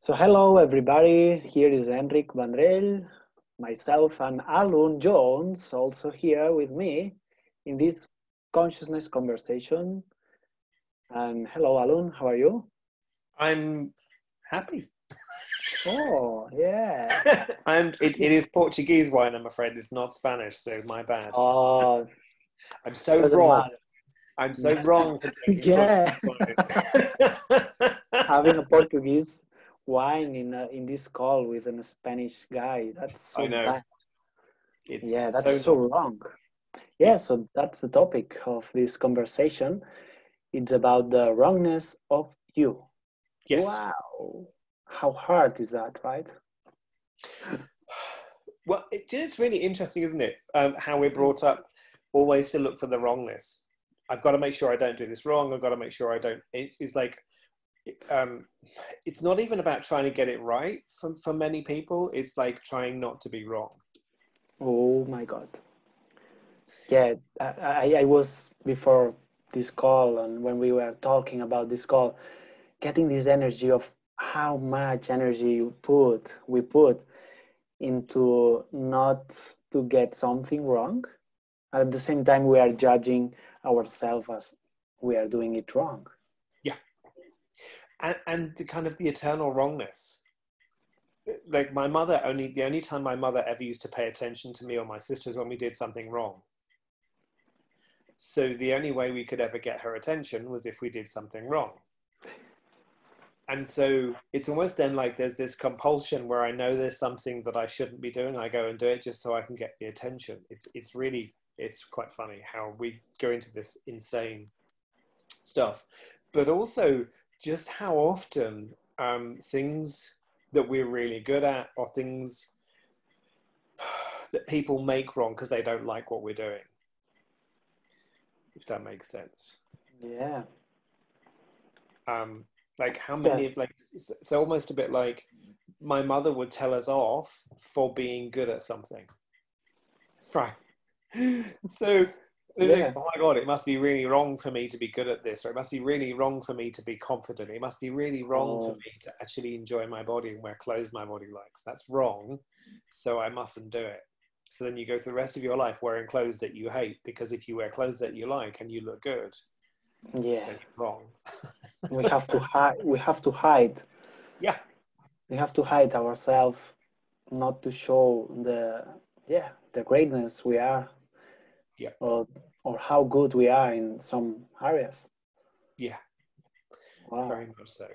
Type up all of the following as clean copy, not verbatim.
So hello everybody, here is Enric Vendrell, myself and Alun Jones also here with me in this consciousness conversation. And hello Alun, how are you? I'm happy. Oh, yeah. It is Portuguese wine, I'm afraid. It's not Spanish, so my bad. Oh, I'm so doesn't wrong. matter. I'm so wrong for drinking Yeah, Portuguese wine. having a Portuguese wine in this call with a Spanish guy, that's I so know. bad. It's Yeah, that's so so not. wrong. Yeah. Yeah, so that's the topic of this conversation. It's about the wrongness of you. Yes. Wow. How hard is that, right? Well, it's really interesting, isn't it? How we're brought up always to look for the wrongness. I've got to make sure I don't do this wrong. I've got to make sure I don't. It's like, it's not even about trying to get it right for many people. It's like trying not to be wrong. Oh my God. Yeah, I was before this call and when we were talking about this call, getting this energy of how much energy we put into not to get something wrong. At the same time, we are judging ourselves as we are doing it wrong. Yeah. And the kind of the eternal wrongness. Like the only time my mother ever used to pay attention to me or my sisters when we did something wrong. So the only way we could ever get her attention was if we did something wrong. And so it's almost then like there's this compulsion where I know there's something that I shouldn't be doing. I go and do it just so I can get the attention. It's quite funny how we go into this insane stuff, but also just how often things that we're really good at or things that people make wrong because they don't like what we're doing, if that makes sense. Yeah. Like how Yeah. many of like, so almost a bit like my mother would tell us off for being good at something, right? So Yeah. oh my God, it must be really wrong for me to be good at this, or it must be really wrong for me to be confident. It must be really wrong for Oh, me to actually enjoy my body and wear clothes my body likes. That's wrong, so I mustn't do it. So then you go through the rest of your life wearing clothes that you hate, because if you wear clothes that you like and you look good, yeah. then you're wrong. We have to hide. We have to hide. Yeah. We have to hide ourselves, not to show the greatness we are, Yeah. or how good we are in some areas. Yeah. Wow. Very much so.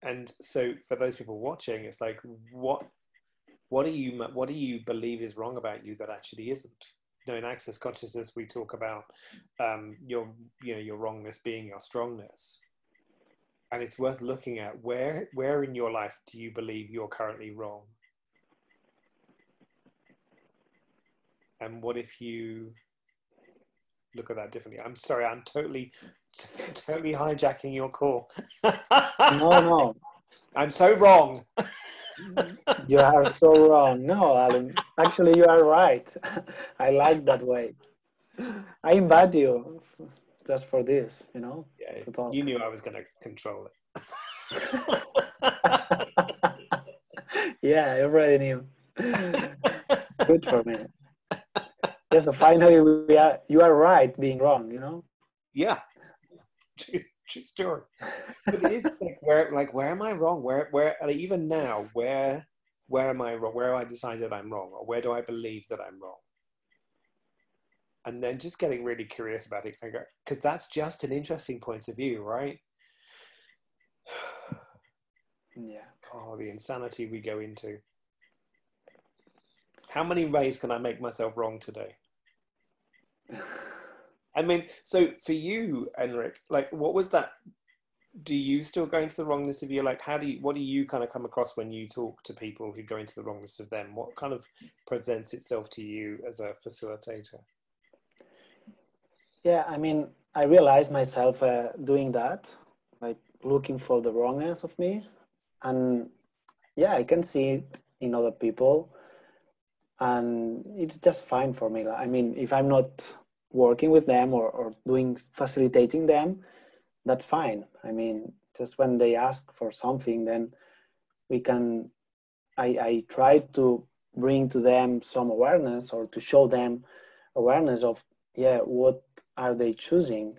And so for those people watching, it's like, what do you believe is wrong about you that actually isn't? You know, in access consciousness, we talk about your wrongness being your strongness, and it's worth looking at where in your life do you believe you're currently wrong, and what if you look at that differently? I'm sorry, I'm totally hijacking your call. No, no, I'm so wrong. you are so wrong. No, Alan, actually, you are right. I like that way. I invite you just for this, Yeah, to you talk. knew I was going to control it. Yeah, I already knew. Good for me. Yeah, so finally you are right being wrong. Yeah, true story. But it is like where am I wrong? Where like, even now, where am I wrong? Where have I decided I'm wrong, or where do I believe that I'm wrong? And then just getting really curious about it, because that's just an interesting point of view, right? Yeah. Oh, the insanity we go into. How many ways can I make myself wrong today? I mean, so for you, Enric, like, what was that? Do you still go into the wrongness of your, like, what do you kind of come across when you talk to people who go into the wrongness of them? What kind of presents itself to you as a facilitator? Yeah, I mean, I realized myself doing that, like looking for the wrongness of me. And yeah, I can see it in other people. And it's just fine for me. I mean, if I'm not working with them or facilitating them, that's fine. I mean, just when they ask for something, then we can, I try to bring to them some awareness, or to show them awareness of, yeah, what are they choosing.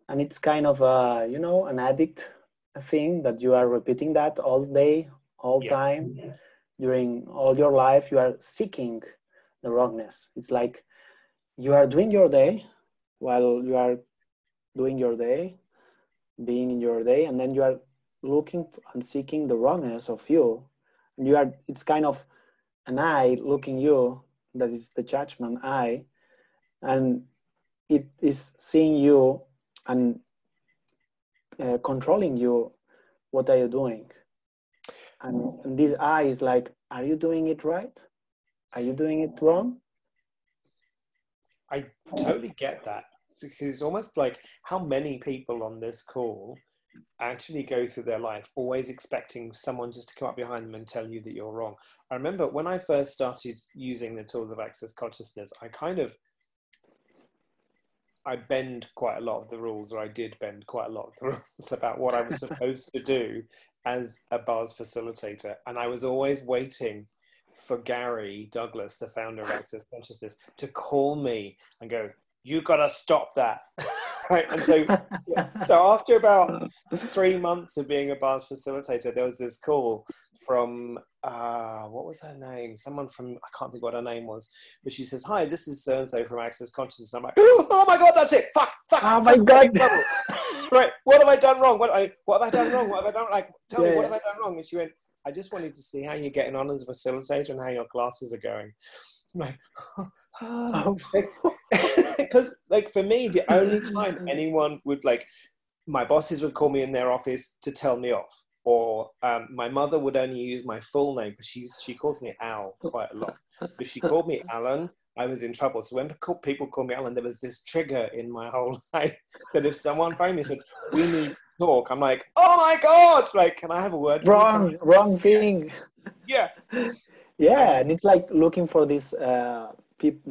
And it's kind of a, an addict thing, that you are repeating that all day, all Yeah. time, during all your life. You are seeking the wrongness. It's like you are doing your day, while you are doing your day, being in your day, and then you are looking and seeking the wrongness of you. And you are, it's kind of an eye looking you, that is the judgment eye, and it is seeing you and controlling you. What are you doing? And this eye is like, are you doing it right? Are you doing it wrong? I totally get that, because it's almost like how many people on this call actually go through their life always expecting someone just to come up behind them and tell you that you're wrong. I remember when I first started using the tools of access consciousness, I bend quite a lot of the rules, or I did bend quite a lot of the rules about what I was supposed to do as a bars facilitator. And I was always waiting for Gary Douglas, the founder of Access Consciousness, to call me and go, you got to stop that. Right. And so after about 3 months of being a bars facilitator, there was this call from, what was her name? Someone from, I can't think what her name was, but she says, hi, this is so-and-so from Access Consciousness. And I'm like, oh my God, that's it. Fuck, Oh my God. Right. What have I done wrong? What have I done wrong? What have I done? Like, tell me, what have I done wrong? And she went, I just wanted to see how you're getting on as a facilitator and how your classes are going. I'm like, oh. Because like for me, the only time anyone would, like, my bosses would call me in their office to tell me off, or my mother would only use my full name, because she calls me Al quite a lot. If she called me Alun, I was in trouble. So when people call me Alun, there was this trigger in my whole life that if someone phoned me and said, we need to talk, I'm like, oh my God, like, can I have a word with you? Wrong thing. Yeah. Yeah, and it's like looking for this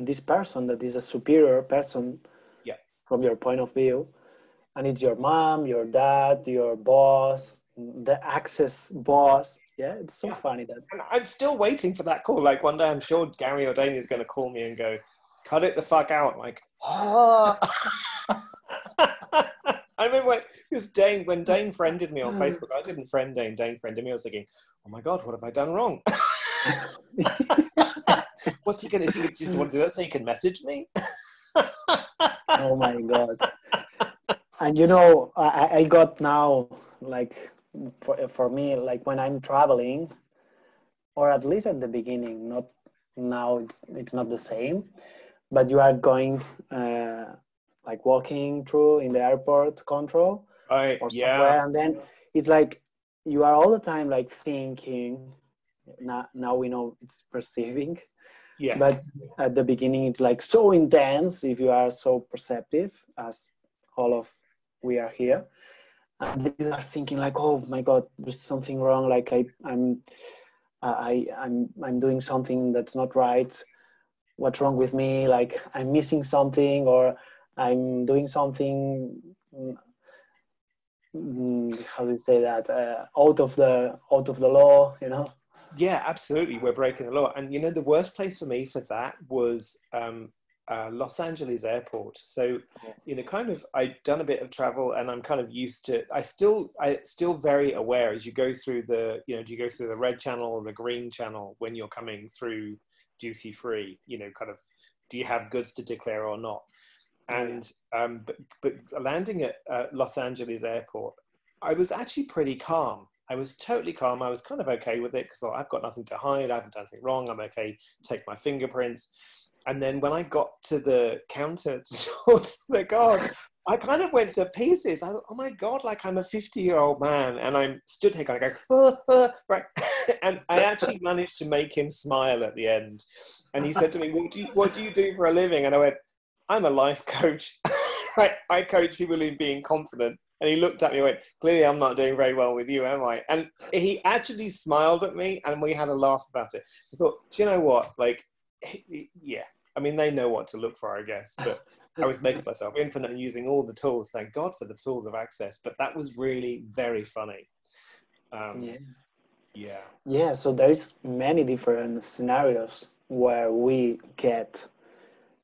this person that is a superior person, Yeah, from your point of view, and it's your mom, your dad, your boss, the access boss. Yeah, it's so funny that. and I'm still waiting for that call. Like one day, I'm sure Gary or Dane is going to call me and go, cut it the fuck out. I'm like, oh. I remember when Dane friended me on Facebook, I didn't friend Dane, Dane friended me. I was thinking, oh my God, what have I done wrong? What's he going to, is he just want to do that so he can message me? Oh my God. And I got now, like, for me, like when I'm traveling, or at least at the beginning, not now, it's not the same, but you are going like walking through in the airport control Right, or yeah. somewhere, and then it's like you are all the time like thinking. Now we know it's perceiving, Yeah. but at the beginning it's like so intense, if you are so perceptive as all of we are here, and then you are thinking like, oh my God, there's something wrong, like I'm doing something that's not right. What's wrong with me? Like I'm missing something, or I'm doing something, how do you say that, out of the law, Yeah, absolutely. We're breaking the law. And the worst place for me for that was Los Angeles airport. So, kind of, I'd done a bit of travel and I'm kind of used to, I still very aware as you go through do you go through the red channel or the green channel when you're coming through duty free, kind of, do you have goods to declare or not? And, but landing at Los Angeles airport, I was actually pretty calm. I was totally calm. I was kind of okay with it because I've got nothing to hide. I haven't done anything wrong. I'm okay. Take my fingerprints. And then when I got to the counter to talk to the guard, I kind of went to pieces. Oh my God, like I'm a 50-year-old man. And I'm stood here kind of going, right. And I actually managed to make him smile at the end. And he said to me, what do you do for a living? And I went, I'm a life coach. I coach people in being confident. And he looked at me and went, clearly I'm not doing very well with you, am I? And he actually smiled at me and we had a laugh about it. I thought, do you know what? Like, yeah, I mean, they know what to look for, I guess. But I was making myself infinite and using all the tools. Thank God for the tools of access. But that was really very funny. Yeah. Yeah. Yeah, so there's many different scenarios where we get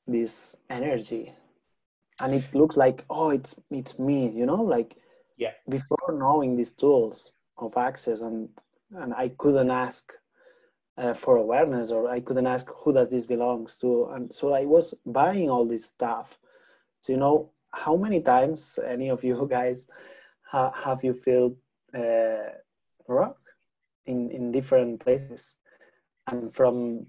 this energy, and it looks like, oh, it's me, like Yeah. before knowing these tools of access, and I couldn't ask for awareness, or I couldn't ask who does this belongs to, and so I was buying all this stuff. So how many times, any of you guys, have you felt rock in different places, and from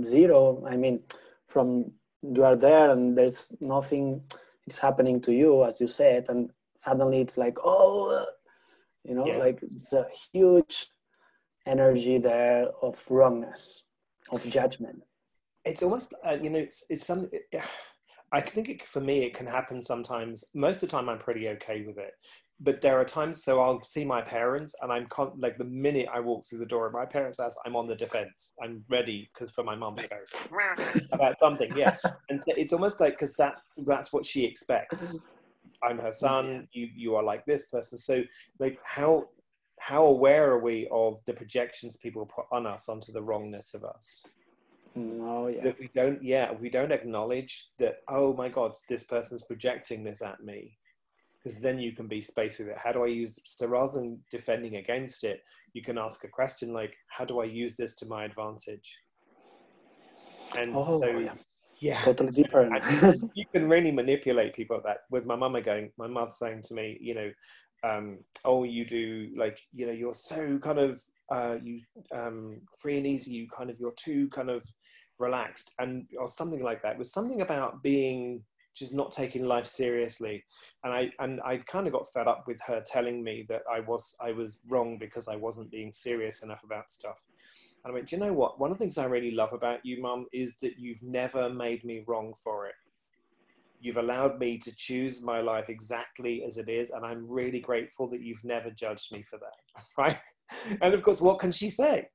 zero, I mean, from you are there and there's nothing is happening to you, as you said, and suddenly it's like, oh, Yeah. like it's a huge energy there of wrongness, of judgment. It's almost, it's some. I think for me, it can happen sometimes. Most of the time, I'm pretty okay with it. But there are times, so I'll see my parents, and like the minute I walk through the door of my parents' house, I'm on the defense. I'm ready because for my mum to go about something, yeah. And so it's almost like, because that's what she expects. I'm her Yeah. son. You are like this person. So like how aware are we of the projections people put on us onto the wrongness of us? Oh, yeah. If we don't acknowledge that, oh my God, this person's projecting this at me, because then you can be space with it. How do I use it? So rather than defending against it, you can ask a question like, how do I use this to my advantage? And Oh, so, yeah. yeah, Totally so, different. and you can really manipulate people like that. With my mother saying to me, oh, you do, like, you're so kind of you free and easy. You're too kind of relaxed, or something like that. It was something about being just not taking life seriously, and I kind of got fed up with her telling me that I was wrong because I wasn't being serious enough about stuff. And I went, do you know what? One of the things I really love about you, Mum, is that you've never made me wrong for it. You've allowed me to choose my life exactly as it is, and I'm really grateful that you've never judged me for that, right? And of course, what can she say?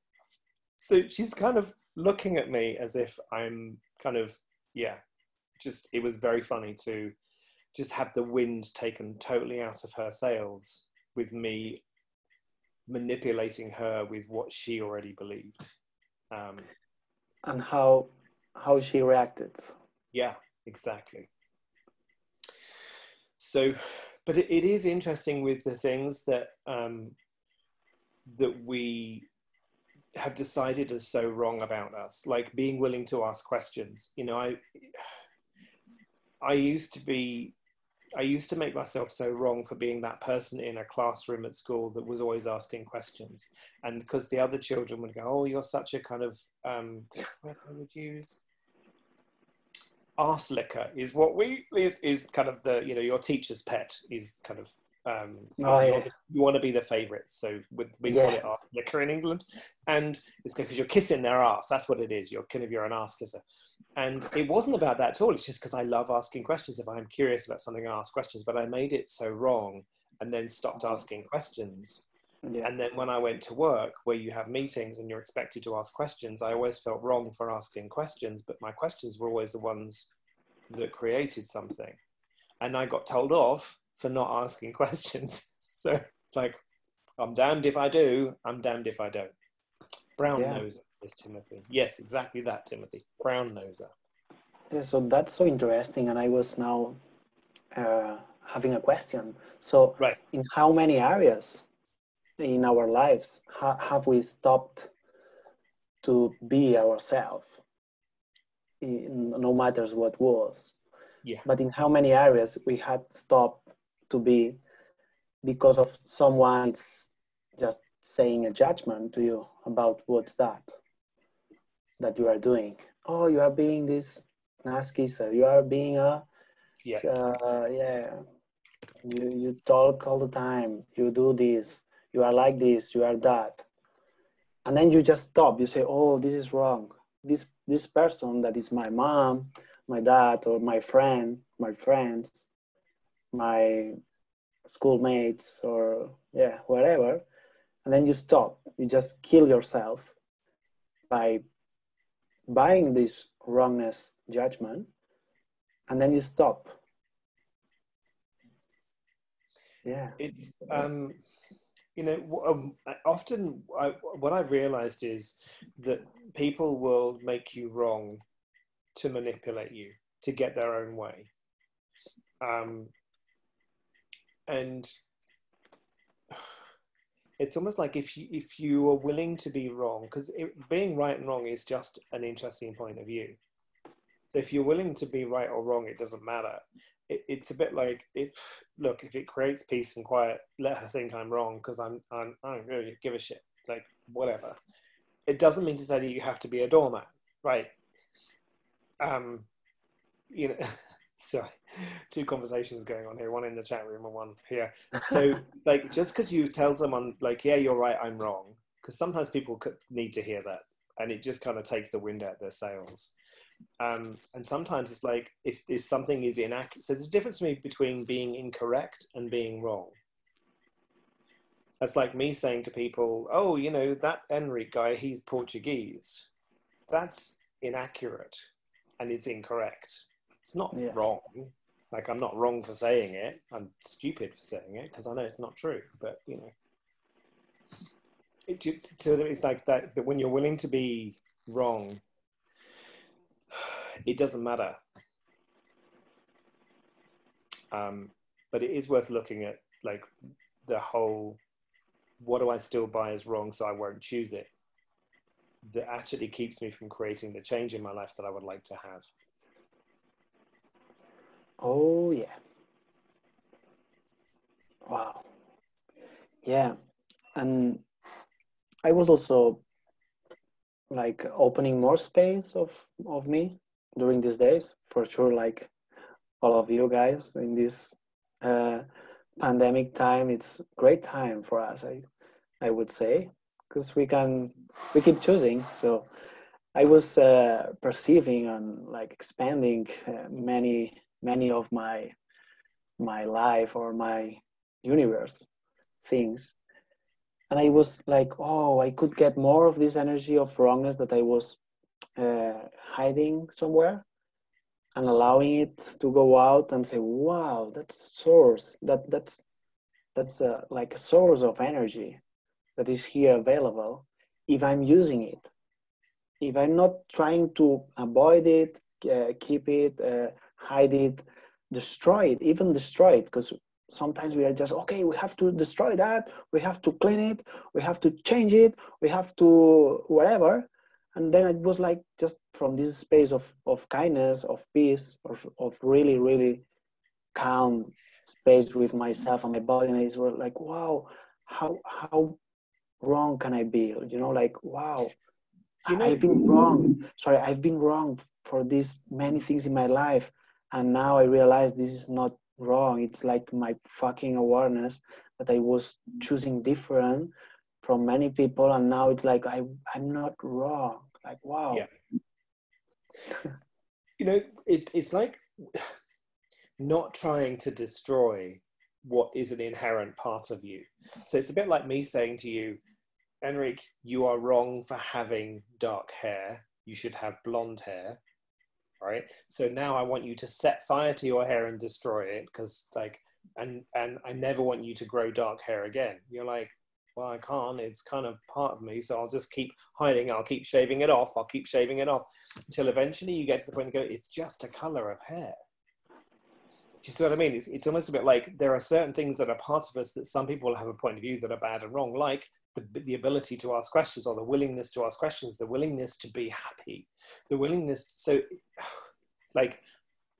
So she's kind of looking at me as if I'm kind of, yeah, just, it was very funny to just have the wind taken totally out of her sails with me manipulating her with what she already believed. Um, And how she reacted. yeah, exactly. So, but it is interesting with the things that that we have decided are so wrong about us, like being willing to ask questions. I used to be I used to make myself so wrong for being that person in a classroom at school that was always asking questions. And because the other children would go, oh, you're such a kind of, what's the word I would use? Arse licker is what is kind of the, your teacher's pet is kind of, Oh, yeah. you want to be the favorite. So we call Yeah. it arse licker in England. And it's because you're kissing their arse. That's what it is. You're an arse kisser. And it wasn't about that at all. It's just because I love asking questions. If I'm curious about something, I ask questions, but I made it so wrong and then stopped asking questions. Yeah. And then when I went to work, where you have meetings and you're expected to ask questions, I always felt wrong for asking questions, but my questions were always the ones that created something. And I got told off for not asking questions. So it's like, I'm damned if I do, I'm damned if I don't. Brown Yeah. noser, says Timothy. Yes, exactly that, Timothy. Brown noser. Yeah, so that's so interesting, and I was now having a question. So, Right. in how many areas in our lives have we stopped to be ourselves, no matters what was? Yeah. But in how many areas we had stopped to be because of someone is just saying a judgment to you about what's that you are doing? Oh, you are being this nice kisser. You are being Yeah. yeah. You talk all the time. You do this. You are like this. You are that. And then you just stop. You say, "Oh, this is wrong. This person that is my mom, my dad, or my friend, my friends, my schoolmates, or yeah, whatever." And then you stop. You just kill yourself by buying this wrongness judgment, and then you stop. Yeah. It's You know, often what I've realized is that people will make you wrong to manipulate you, to get their own way. And it's almost like if you are willing to be wrong, because being right and wrong is just an interesting point of view. So if you're willing to be right or wrong, it doesn't matter. It's a bit like, look, if it creates peace and quiet, let her think I'm wrong, because I don't really give a shit, like whatever. It doesn't mean to say that you have to be a doormat, right? You know, sorry, two conversations going on here, one in the chat room and one here. So like, just because you tell someone like, yeah, you're right, I'm wrong, because sometimes people need to hear that, and it just kind of takes the wind out of their sails. And sometimes it's like, if something is inaccurate, so there's a difference between being incorrect and being wrong. That's like me saying to people, oh, you know, that Enric guy, he's Portuguese. That's inaccurate and it's incorrect. It's not wrong. Like, I'm not wrong for saying it. I'm stupid for saying it because I know it's not true. But, you know, it's like that when you're willing to be wrong, it doesn't matter. But it is worth looking at, like, the whole, what do I still buy as wrong so I won't choose it? That actually keeps me from creating the change in my life that I would like to have. Oh, yeah. Wow. Yeah. And I was also like opening more space of me during these days, for sure, like all of you guys in this pandemic time. It's great time for us, I would say, because we keep choosing. So I was perceiving and like expanding many of my life or my universe things, and I was like, oh, I could get more of this energy of wrongness that I was hiding somewhere, and allowing it to go out and say, wow, that's source, that's like a source of energy that is here available if I'm using it. If I'm not trying to avoid it, keep it, hide it, destroy it, even destroy it, because sometimes we are just, okay, we have to destroy that, we have to clean it, we have to change it, we have to whatever. And then it was like, just from this space of kindness, of peace, of really, really calm space with myself and my body, and it's like, wow, how wrong can I be? You know, like, wow, You know, I've been wrong. Sorry, I've been wrong for these many things in my life, and now I realize this is not wrong. It's like my fucking awareness that I was choosing different from many people, and now it's like I'm not wrong. Like, wow. Yeah. You know, it's like not trying to destroy what is an inherent part of you. So it's a bit like me saying to you, Enric, you are wrong for having dark hair. You should have blonde hair, right? So now I want you to set fire to your hair and destroy it, because like, and I never want you to grow dark hair again. You're like, well, I can't. It's kind of part of me, so I'll just keep hiding. I'll keep shaving it off. I'll keep shaving it off until eventually you get to the point and go, it's just a color of hair. Do you see what I mean? It's almost a bit like there are certain things that are part of us that some people have a point of view that are bad and wrong, like the ability to ask questions, or the willingness to ask questions, the willingness to be happy, the willingness. So, like,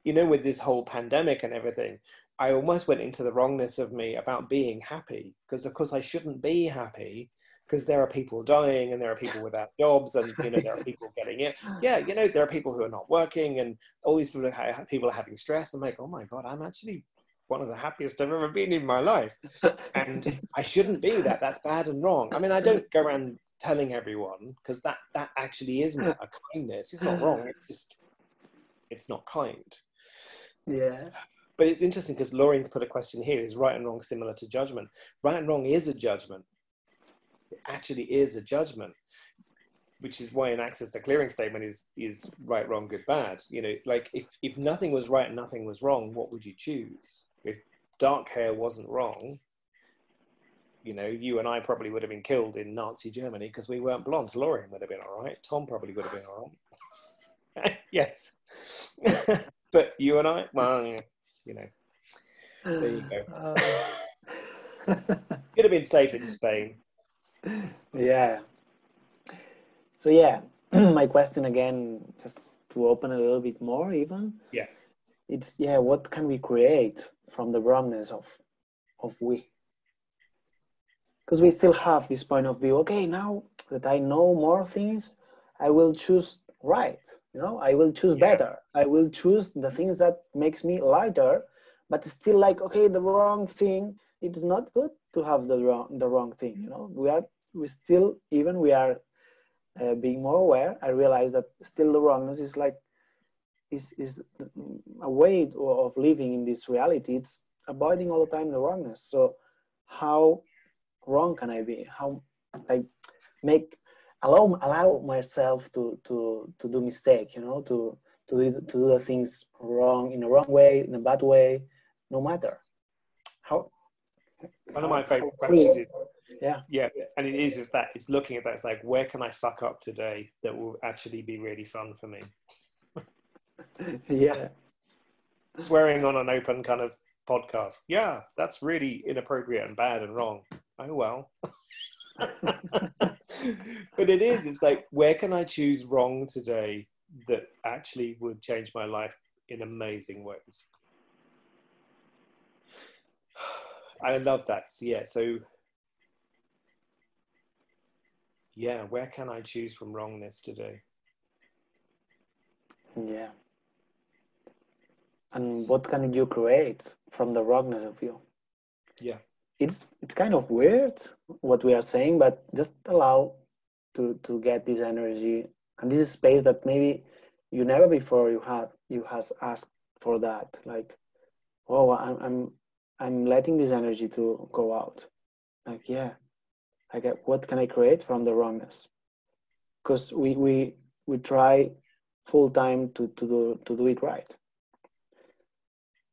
you know, with this whole pandemic and everything, I almost went into the wrongness of me about being happy, because of course I shouldn't be happy, because there are people dying and there are people without jobs, and you know, there are people getting it. Yeah, you know, there are people who are not working, and all these people are having stress. I'm like, oh my God, I'm actually one of the happiest I've ever been in my life. And I shouldn't be that. That's bad and wrong. I mean, I don't go around telling everyone, because that actually isn't a kindness. It's not wrong. It's just, it's not kind. Yeah. But it's interesting because Laureen's put a question here: is right and wrong similar to judgment? Right and wrong is a judgment. It actually is a judgment, which is why in Access the Clearing statement is right, wrong, good, bad. You know, like if nothing was right and nothing was wrong, what would you choose? If dark hair wasn't wrong, you know, you and I probably would have been killed in Nazi Germany because we weren't blonde. Lauren would have been all right. Tom probably would have been all right. Yes. But you and I, well, you know, there you go. Could have been safe in Spain. Yeah. So yeah, my question again, just to open a little bit more even. Yeah. It's, yeah, what can we create from the wrongness of we? Because we still have this point of view, okay, now that I know more things, I will choose right, you know, I will choose better. I will choose the things that makes me lighter, but still like, okay, the wrong thing, it's not good to have the wrong thing, you know. We still, even we are being more aware, I realize that still the wrongness is like, is a way of living in this reality. It's avoiding all the time the wrongness. So how wrong can I be? How I allow myself to do mistake, you know, to do the things wrong, in a wrong way, in a bad way, no matter how. One of my favorite free. questions is, yeah, and is that it's looking at that. It's like, where can I fuck up today that will actually be really fun for me? Yeah. Swearing on an open kind of podcast. Yeah, that's really inappropriate and bad and wrong. Oh well. But it is. It's like, where can I choose wrong today that actually would change my life in amazing ways? I love that. So, yeah. So, yeah, where can I choose from wrongness today? Yeah. And what can you create from the wrongness of you? Yeah. It's kind of weird what we are saying, but just allow to get this energy and this space that maybe you never before you has asked for that. Like, oh, I'm letting this energy to go out. Like, yeah, I get, what can I create from the wrongness? Because we try full time to do it right.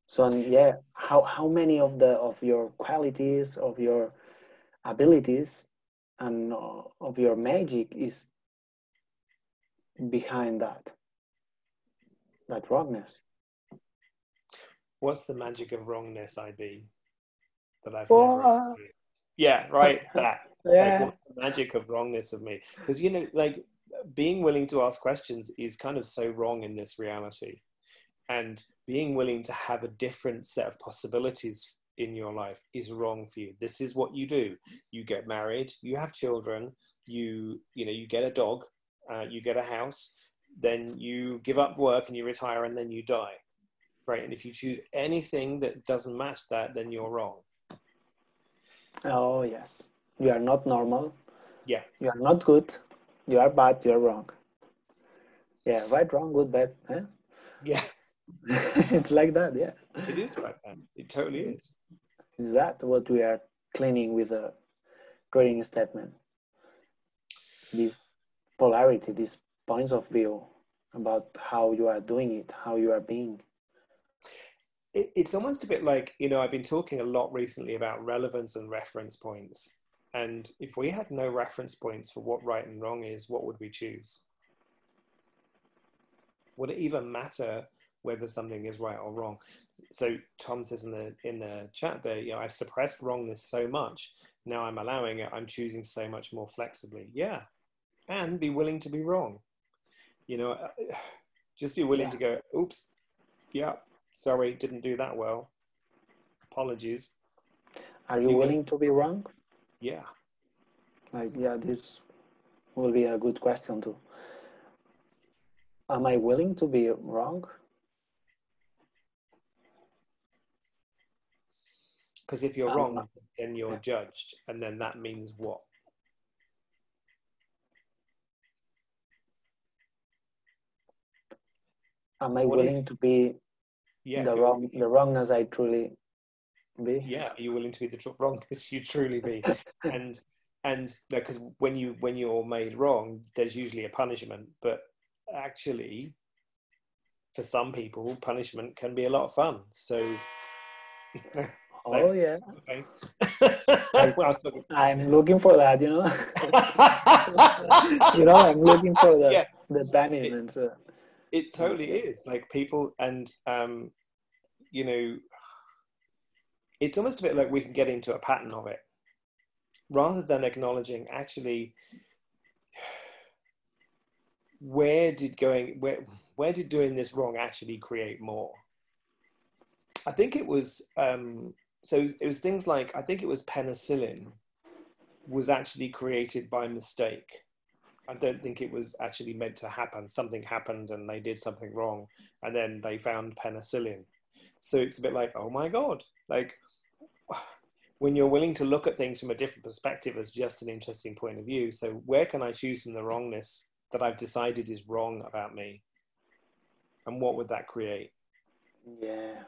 So, and yeah, how many of your qualities, of your abilities, and of your magic is behind that wrongness? What's the magic of wrongness, IB, that I've never Oh, experienced? Yeah, right. That. Like, yeah, what's the magic of wrongness of me? Because, you know, like, being willing to ask questions is kind of so wrong in this reality. And being willing to have a different set of possibilities in your life is wrong for you. This is what you do. You get married, you have children, you know, you get a dog, you get a house, then you give up work and you retire, and then you die. Right? And if you choose anything that doesn't match that, then you're wrong. oh yes, you are not normal. Yeah. You are not good. You are bad. You are wrong. Yeah, right, wrong, good, bad. Huh? Yeah. It's like that. Yeah, It is like that. It totally is. is that what we are cleaning with a creating statement? This polarity, these points of view about how you are doing it, how you are being. It's almost a bit like, you know, I've been talking a lot recently about relevance and reference points. And if we had no reference points for what right and wrong is, what would we choose? Would it even matter whether something is right or wrong? So Tom says in the chat there, you know, I've suppressed wrongness so much. Now I'm allowing it. I'm choosing so much more flexibly. Yeah. And be willing to be wrong. You know, just be willing to go, oops, yeah, sorry, didn't do that well. Apologies. Are you willing to be wrong? Yeah. Like, yeah, this will be a good question too. Am I willing to be wrong? Because if you're wrong, then you're judged. And then that means what? Am I willing to be the wrongness I truly be? Yeah, are you willing to be the wrongness you truly be? And because when you're made wrong, there's usually a punishment. But actually, for some people, punishment can be a lot of fun. So So, Oh yeah. okay. I, Well, I was talking. I'm looking for that, you know. You know, I'm looking for Yeah, the banishment. it totally is. Like people, and you know, it's almost a bit like we can get into a pattern of it rather than acknowledging actually where did doing this wrong actually create more. I think it was so it was things like, I think it was penicillin was actually created by mistake. I don't think it was actually meant to happen. Something happened and they did something wrong, and then they found penicillin. So it's a bit like, oh my God, like when you're willing to look at things from a different perspective as just an interesting point of view. So where can I choose from the wrongness that I've decided is wrong about me? And what would that create? Yeah.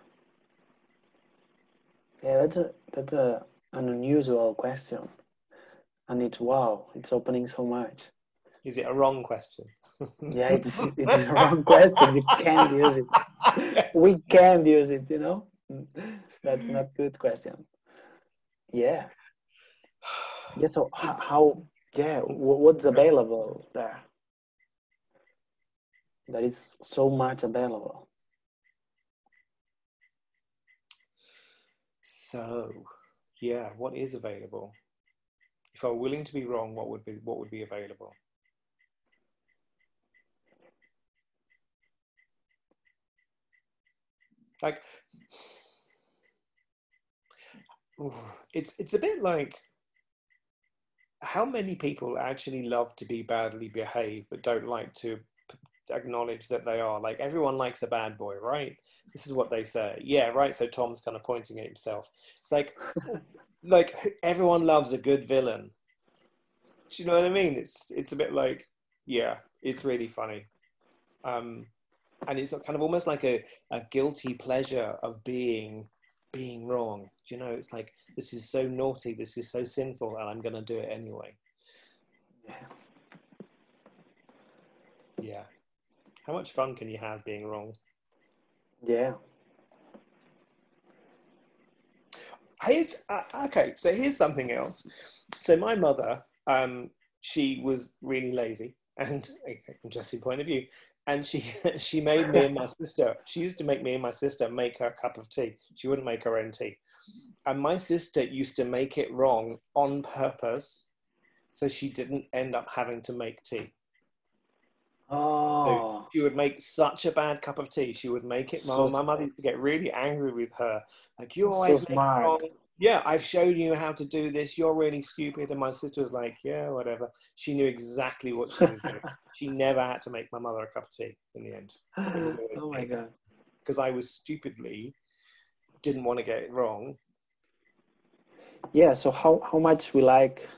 Yeah, that's an unusual question. And it's opening so much. Is it a wrong question? Yeah, it is a wrong question. You can't use it. We can't use it, you know? That's not good question. Yeah. Yeah, so yeah, what's available there? There is so much available. So, yeah, what is available? If I were willing to be wrong, what would be available? Like, it's a bit like, how many people actually love to be badly behaved but don't like to acknowledge that they are? Like, everyone likes a bad boy, right? This is what they say. Yeah, right. So Tom's kind of pointing at himself. It's like everyone loves a good villain. Do you know what I mean? It's a bit like, yeah, it's really funny. And it's kind of almost like a guilty pleasure of being wrong. Do you know? It's like, this is so naughty, this is so sinful, and I'm going to do it anyway. Yeah. Yeah. How much fun can you have being wrong? Yeah. Here's okay. So here's something else. So my mother, she was really lazy, and interesting point of view. And she made me and my sister. She used to make me and my sister make her a cup of tea. She wouldn't make her own tea, and my sister used to make it wrong on purpose, so she didn't end up having to make tea. So Oh, she would make such a bad cup of tea. She would make it. so My mother used to get really angry with her. Like, you so always make it smart. wrong. Yeah, I've shown you how to do this. You're really stupid. And my sister was like, yeah, whatever. She knew exactly what she was doing. She never had to make my mother a cup of tea in the end. It was always Oh my God. because I was stupidly didn't want to get it wrong. Yeah, so how much we like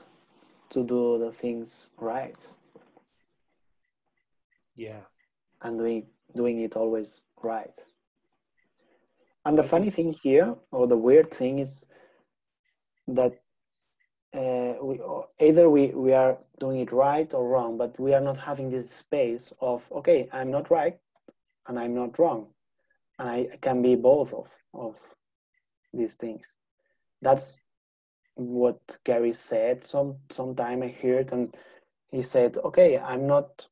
to do the things right Yeah, and doing it always right. And the I think. funny thing here, or the weird thing, is that we are doing it right or wrong, but we are not having this space of, okay, I'm not right and I'm not wrong, and I can be both of these things. That's what Gary said sometime I heard, and he said, okay, I'm not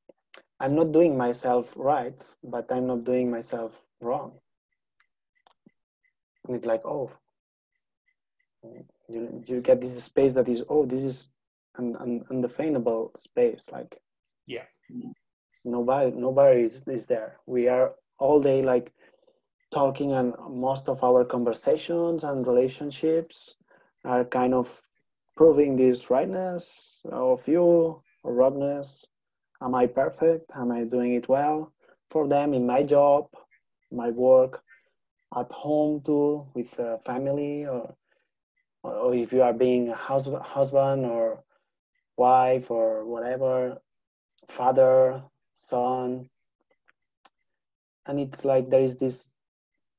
doing myself right, but I'm not doing myself wrong. And it's like, oh, you get this space that is, oh, this is an undefinable space. Like, Yeah, nobody is there. We are all day like talking, and most of our conversations and relationships are kind of proving this rightness of you or wrongness. Am I perfect? Am I doing it well for them in my job, my work, at home too, with family, or if you are being a husband or wife or whatever, father, son, and it's like there is this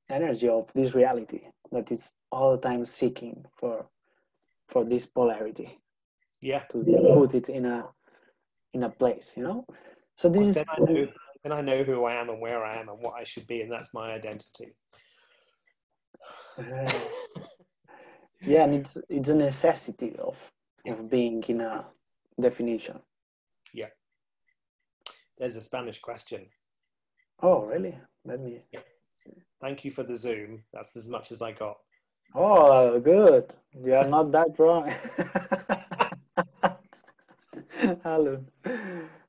energy of this reality that is all the time seeking for this polarity yeah. to put it in a place, you know. So this Because is then I know who I am and where I am and what I should be, and that's my identity. Yeah, and it's a necessity of being in a definition. Yeah. There's a Spanish question. Oh, really? Let me see. Thank you for the Zoom. That's as much as I got. Oh, good. You are not that wrong. Alun.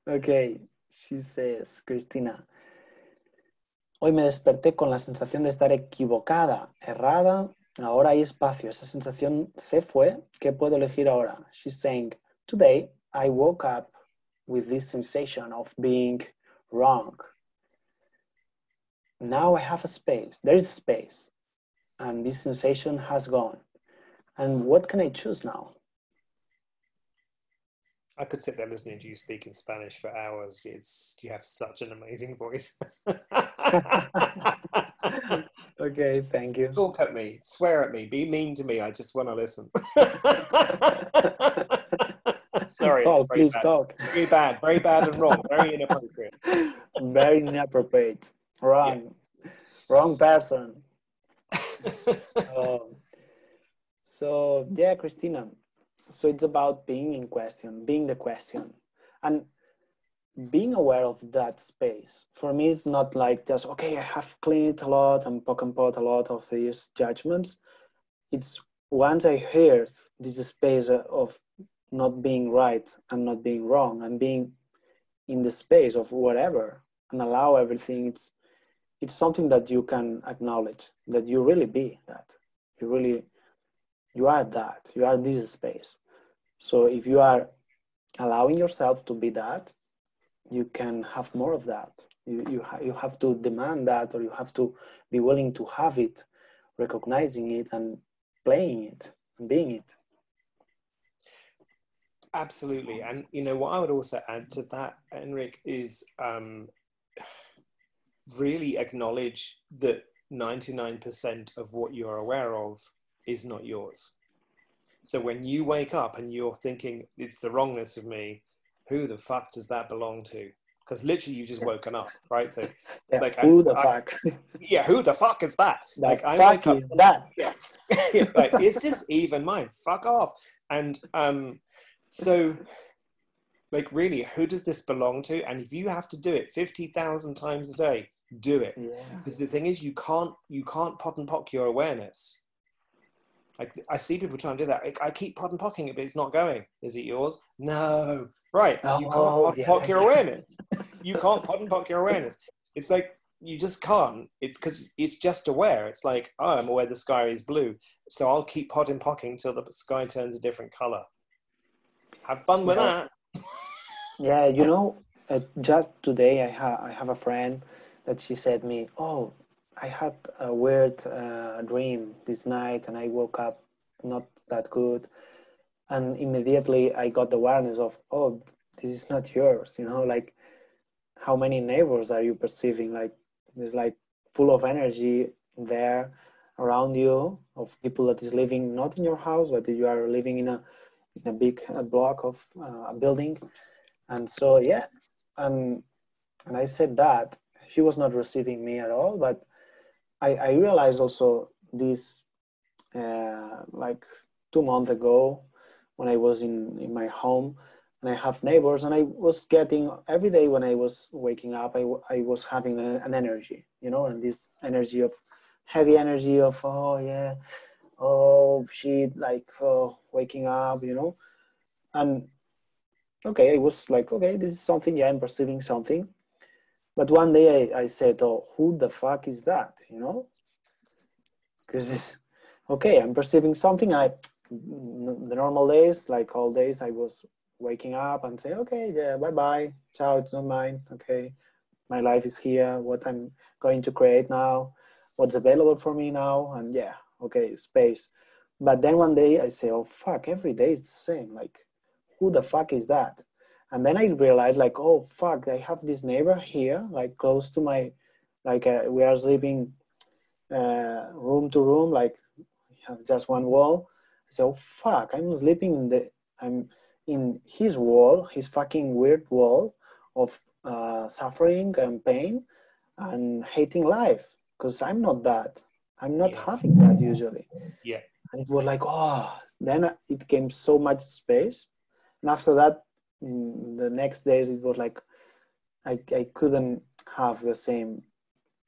Okay, she says, Cristina. Hoy me desperté con la sensación de estar equivocada, errada. Ahora hay espacio. Esa sensación se fue. ¿Qué puedo elegir ahora? She's saying, today I woke up with this sensation of being wrong. Now I have a space. There is space. And this sensation has gone. And what can I choose now? I could sit there listening to you speak in Spanish for hours. You have such an amazing voice. Okay, thank you. Talk at me, swear at me, be mean to me. I just want to listen. Sorry, Talk, please bad. talk. Very bad and wrong. Very inappropriate. Very inappropriate. Wrong. Yeah. Wrong person. So yeah, Christina. So it's about being in question, being the question, and being aware of that space. For me, it's not like just, okay, I have cleaned a lot and poke and pot a lot of these judgments. It's once I heard this space of not being right and not being wrong and being in the space of whatever and allow everything, it's something that you can acknowledge, that you really be that. You are that. You are this space. So if you are allowing yourself to be that, you can have more of that. You have to demand that, or you have to be willing to have it, recognizing it and playing it and being it. Absolutely. And you know what I would also add to that, Enric, is really acknowledge that 99% of what you are aware of is not yours. So when you wake up and you're thinking it's the wrongness of me, who the fuck does that belong to? Because literally you've just woken up, right? So yeah, like who the fuck? Yeah, who the fuck is that? Like I fuck is that? Yeah. Like, is this even mine? Fuck off. And so like really, who does this belong to? And if you have to do it 50,000 times a day, do it. Because the thing is, you can't pot and pock your awareness. Like I see people trying to do that. I keep pot and pocking it, but it's not going. Is it yours? No. Right. You can't pot and pock your awareness. You can't pot and pock your awareness. It's like you just can't. It's because it's just aware. It's like, oh, I'm aware the sky is blue, so I'll keep pot and pocking till the sky turns a different color. Have fun with that. Yeah, you know, just today I have a friend that she said me, oh, I had a weird dream this night and I woke up not that good. And immediately I got the awareness of, oh, this is not yours. You know, like how many neighbors are you perceiving? Like there's like full of energy there around you of people that is living not in your house, but you are living in a big block of a building. And so, yeah, and I said that she was not receiving me at all, but I realized also this like 2 months ago when I was in my home and I have neighbors and I was getting every day when I was waking up, I was having an energy, you know, and this energy of heavy energy of, oh yeah, oh shit, like waking up, you know, and okay, I was like, okay, this is something, yeah, I'm perceiving something. But one day I said, oh, who the fuck is that, you know? Because it's, okay, I'm perceiving something. And the normal days, like all days, I was waking up and say, okay, yeah, bye-bye, ciao, it's not mine, okay. My life is here, what I'm going to create now, what's available for me now, and yeah, okay, space. But then one day I say, oh, fuck, every day it's the same, like, who the fuck is that? And then I realized like, oh, fuck, I have this neighbor here, like close to my, like we are sleeping room to room, like we have just one wall. I say, oh, fuck, I'm in his wall, his fucking weird wall of suffering and pain and hating life, because I'm not that. I'm not having that usually. Yeah. And it was like, oh, then it came so much space. And after that, the next days, it was like, I couldn't have the same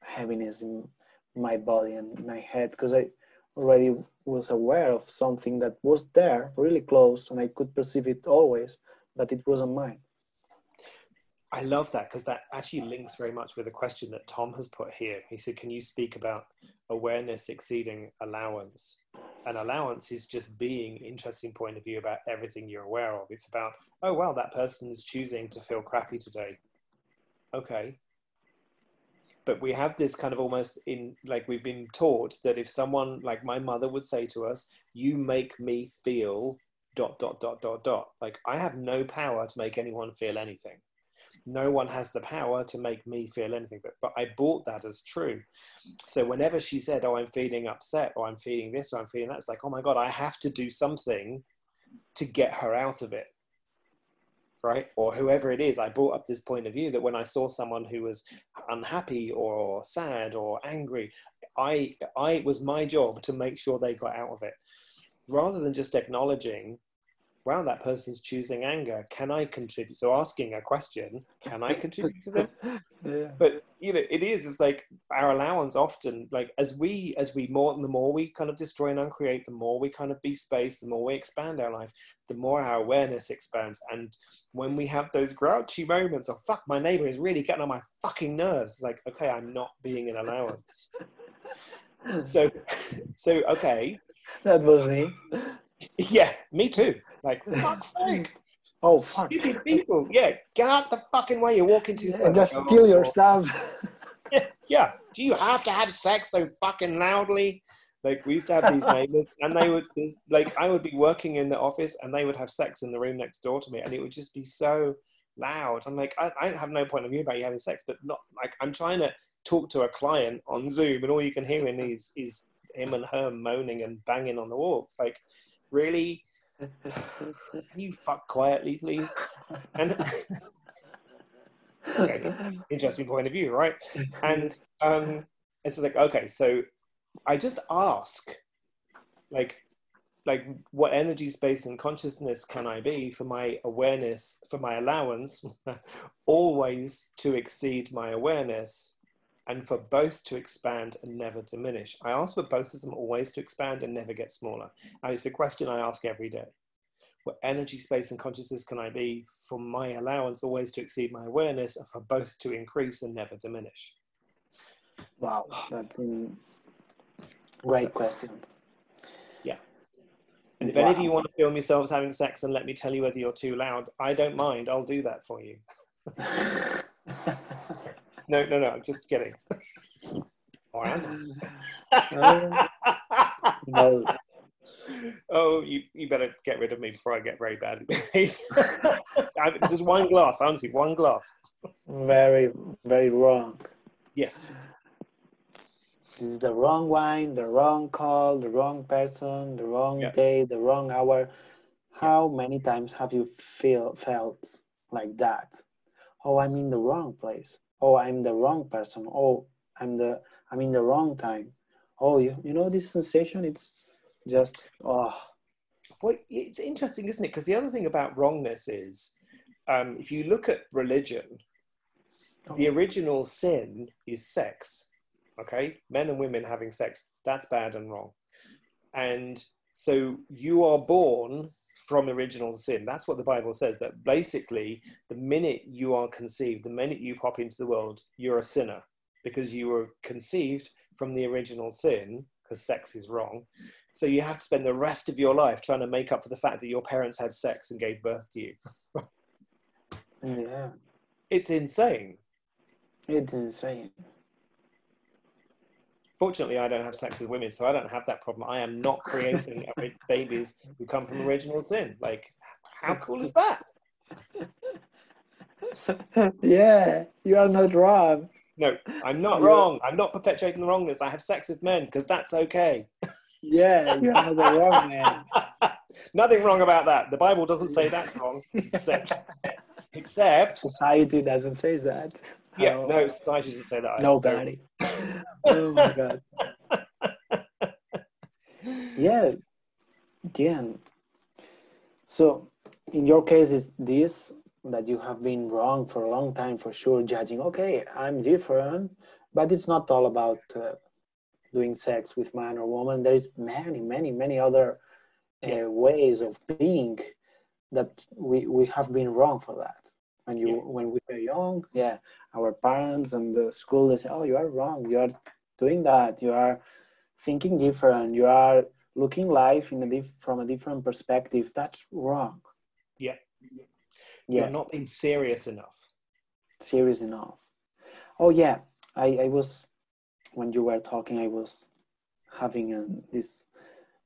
heaviness in my body and my head, because I already was aware of something that was there really close, and I could perceive it always, but it wasn't mine. I love that, because that actually links very much with a question that Tom has put here. He said, can you speak about awareness exceeding allowance? And allowance is just being interesting point of view about everything you're aware of. It's about, oh, well, that person is choosing to feel crappy today. Okay. But we have this kind of almost in, like, we've been taught that if someone, like my mother would say to us, you make me feel ... Like, I have no power to make anyone feel anything. No one has the power to make me feel anything, but I bought that as true. So whenever she said, oh, I'm feeling upset, or I'm feeling this, or I'm feeling that, it's like, oh my God, I have to do something to get her out of it, right? Or whoever it is, I brought up this point of view that when I saw someone who was unhappy or sad or angry, it was my job to make sure they got out of it, rather than just acknowledging, wow, that person's choosing anger. Can I contribute? So asking a question, can I contribute to them? Yeah. But, you know, it's like our allowance often, like as we more, the more we kind of destroy and uncreate, the more we kind of be space, the more we expand our life, the more our awareness expands. And when we have those grouchy moments of, fuck, my neighbor is really getting on my fucking nerves, it's like, okay, I'm not being an allowance. So, okay. That was me. Yeah, me too. Like, fuck's sake. Oh, fuck. Stupid people. Yeah, get out the fucking way. You're walking too far. Just Like, steal your stuff. Yeah. Do you have to have sex so fucking loudly? Like, we used to have these neighbors, and they would, like, I would be working in the office, and they would have sex in the room next door to me, and it would just be so loud. I'm like, I have no point of view about you having sex, but not, like, I'm trying to talk to a client on Zoom, and all you can hear in is him and her moaning and banging on the wall. It's like, really? Can you fuck quietly, please? And okay, interesting point of view, right? And it's like, okay, so I just ask, like what energy, space, and consciousness can I be for my awareness, for my allowance, always to exceed my awareness, and for both to expand and never diminish. I ask for both of them always to expand and never get smaller. And it's a question I ask every day. What energy, space, and consciousness can I be for my allowance always to exceed my awareness, and for both to increase and never diminish? Wow, that's a great question. Yeah. And if any of you want to film yourselves having sex and let me tell you whether you're too loud, I don't mind. I'll do that for you. No, I'm just kidding. Or am I? Oh, you better get rid of me before I get very bad. Just one glass, honestly, one glass. Very, very wrong. Yes. This is the wrong wine, the wrong call, the wrong person, the wrong day, the wrong hour. How many times have you felt like that? Oh, I'm in the wrong place. Oh, I'm the wrong person. Oh, I'm in the wrong time. Oh, you know this sensation? It's just, oh. Well, it's interesting, isn't it? Because the other thing about wrongness is, if you look at religion, the original sin is sex. Okay, men and women having sex, that's bad and wrong. And so you are born from original sin. That's what the Bible says, that basically the minute you are conceived, the minute you pop into the world, you're a sinner, because you were conceived from the original sin, because sex is wrong. So you have to spend the rest of your life trying to make up for the fact that your parents had sex and gave birth to you. Yeah. It's insane. It's insane. Fortunately, I don't have sex with women, so I don't have that problem. I am not creating babies who come from original sin. Like, how cool is that? Yeah, you are not wrong. No, I'm not wrong. I'm not perpetuating the wrongness. I have sex with men because that's okay. Yeah, you are not the wrong man. Nothing wrong about that. The Bible doesn't say that's wrong. Except society doesn't say that. Yeah, no, society doesn't say that. Nobody. Oh my God. Yeah, Yeah. So in your case, is this that you have been wrong for a long time for sure, judging, okay, I'm different, but it's not all about doing sex with man or woman. There is many other Yeah, ways of being that we have been wrong for that. yeah, When we were young, yeah, our parents and the school, they say, oh, you are wrong, you are doing that, you are thinking different, you are looking life in from a different perspective. That's wrong. yeah. You're Yeah, not being serious enough. serious enough. Oh yeah, I was, when you were talking, I was having this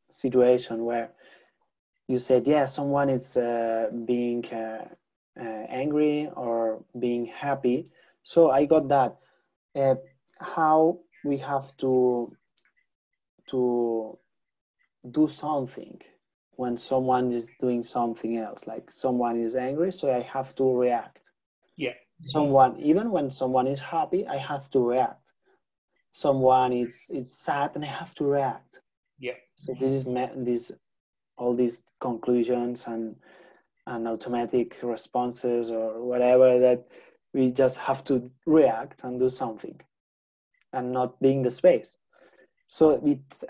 situation where you said, yeah, someone is being angry or being happy. So I got that. Uh, how we have to do something when someone is doing something else. Like someone is angry, so I have to react. Yeah, Someone, even when someone is happy, I have to react. Someone it's sad, and I have to react. yeah. So this is this all these conclusions and automatic responses or whatever, that we just have to react and do something and not being the space. So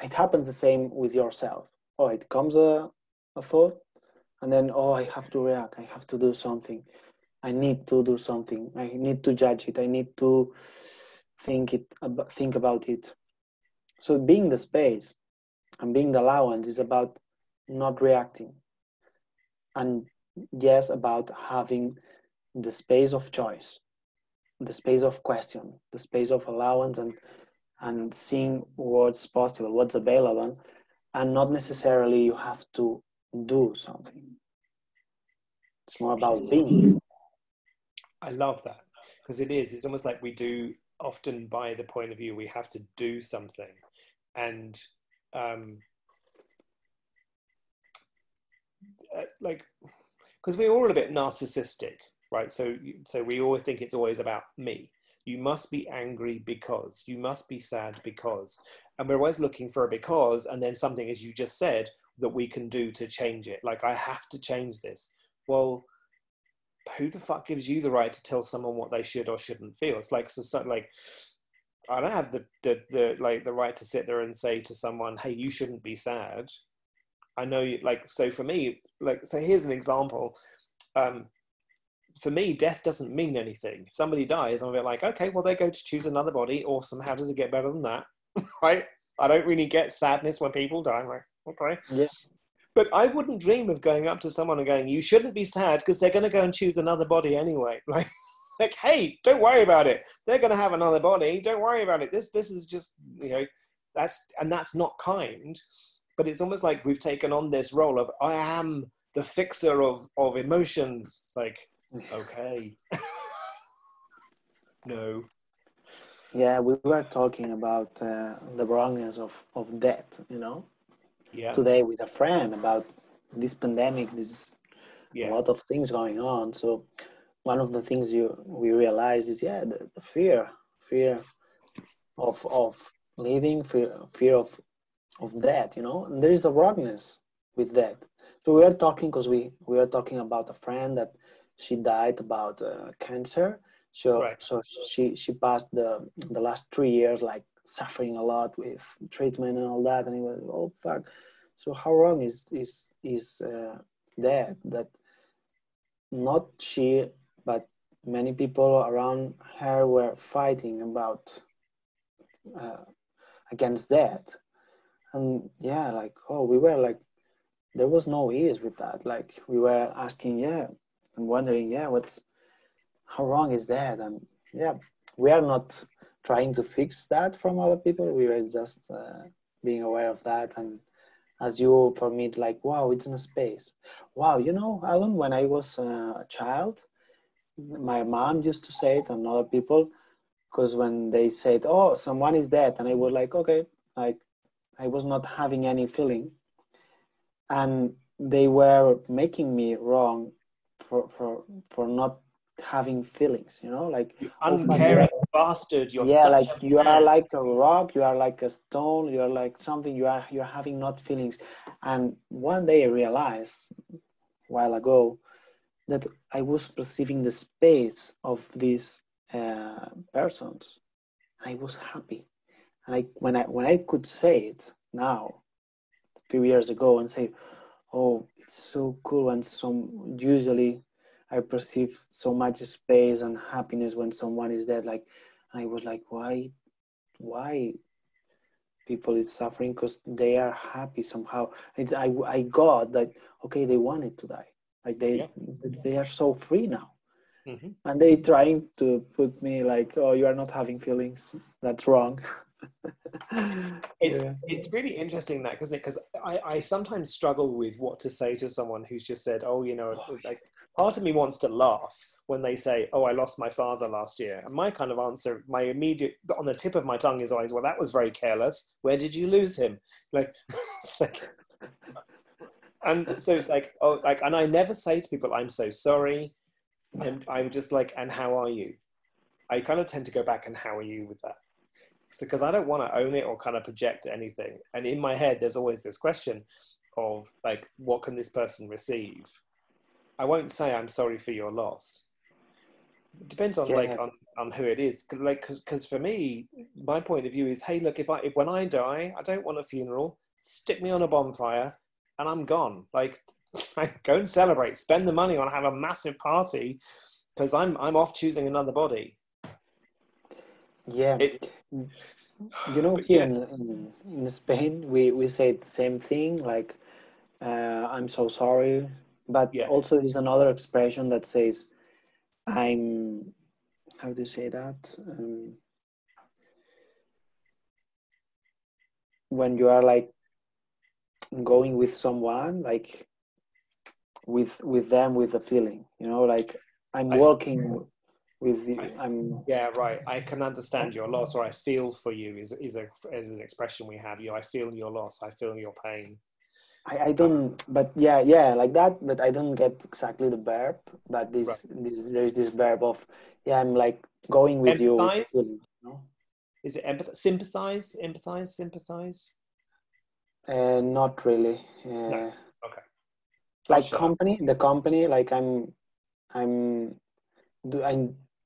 it happens the same with yourself. Oh, it comes a thought, and then, oh, I have to react, I have to do something, I need to do something, I need to judge it, I need to think about it. So being the space and being the allowance is about not reacting, and yes, about having the space of choice, the space of question, the space of allowance, and seeing what's possible, what's available, and not necessarily you have to do something. It's more about being. I love that because it is. It's almost like we do often by the point of view we have to do something, and um, like because we're all a bit narcissistic, right? So we all think it's always about me. You must be angry because you must be sad because, and we're always looking for a because, and then something, as you just said, that we can do to change it. Like I have to change this. Well, who the fuck gives you the right to tell someone what they should or shouldn't feel? It's like so like I don't have the like the right to sit there and say to someone, hey, you shouldn't be sad. I know you like so for me, like so here's an example. Um, for me, death doesn't mean anything. If somebody dies, I'm a bit like, okay, well, they go to choose another body. Awesome. How does it get better than that? Right? I don't really get sadness when people die. I'm like, okay. Yeah, But I wouldn't dream of going up to someone and going, you shouldn't be sad because they're going to go and choose another body anyway. Like, hey, don't worry about it. They're going to have another body. Don't worry about it. This is just, that's not kind. But it's almost like we've taken on this role of I am the fixer of emotions. Like, okay, no, yeah. We were talking about the wrongness of death. yeah, Today with a friend about this pandemic. There's a yeah, lot of things going on. So one of the things we realize is, yeah, the fear of living, fear of death. And there is a wrongness with that. So we are talking because we are talking about a friend that she died about cancer. So right, so she passed the last 3 years like suffering a lot with treatment and all that, and it was, oh fuck. So how wrong is that not she, but many people around her were fighting about uh, against that. And yeah, like, oh, we were like, there was no ease with that. Like we were asking, yeah, and wondering, yeah, how wrong is that? And yeah, we are not trying to fix that from other people. We were just being aware of that. And as you, for me, it's like, wow, it's in a space. Wow, Alun, when I was a child, my mom used to say it and other people, because when they said, oh, someone is dead, and I was like, okay, like I was not having any feeling, and they were making me wrong for not having feelings, you know, like, You oh fuck, you uncaring are, bastard, you're yeah, such like a you are man. like a rock, you are like a stone, you are like something, you're having not feelings. And one day I realized, a while ago, that I was perceiving the space of these persons. I was happy, and when I could say it now, a few years ago, and say, "Oh, it's so cool," and some usually I perceive so much space and happiness when someone is dead. Like I was like, why people is suffering? Because they are happy somehow. I got that. Okay, they wanted to die. Like Yeah. they are so free now. Mm-hmm. And they trying to put me like, oh, you are not having feelings. That's wrong. Yeah. It's really interesting that, because I sometimes struggle with what to say to someone who's just said, oh, you know, Oh, like part of me wants to laugh when they say, oh, I lost my father last year. And my kind of answer, my immediate, on the tip of my tongue is always, well, that was very careless. Where did you lose him? Like, it's like, and so it's like, oh, like, and I never say to people, I'm so sorry. And I'm just like, and how are you? I kind of tend to go back and how are you with that? So, because I don't want to own it or kind of project anything. And in my head, there's always this question of like, what can this person receive? I won't say I'm sorry for your loss. It depends on like yeah, on who it is. Because for me, my point of view is, hey, look, if when I die, I don't want a funeral. Stick me on a bonfire, and I'm gone. Like, go and celebrate. Spend the money on have a massive party, because I'm off choosing another body. yeah. It, You know, but here yeah, in Spain, we say the same thing, like, I'm so sorry. But yeah. also there's another expression that says, I'm, how do you say that? When you are like going with someone, like with them with a feeling, you know, like I'm I, walking with I the, I'm, Yeah, right. I can understand your loss, or I feel for you is an expression we have. You know, I feel your loss. I feel your pain. I don't, but yeah, like that, but I don't get exactly the verb, but Right. there's this verb of, yeah, I'm like going with you with the Empathize. feeling, you know? Is it empathize? Sympathize? Empathize? Sympathize? Not really. No. Okay. I'll Like shut up. company, the company, like I'm, I'm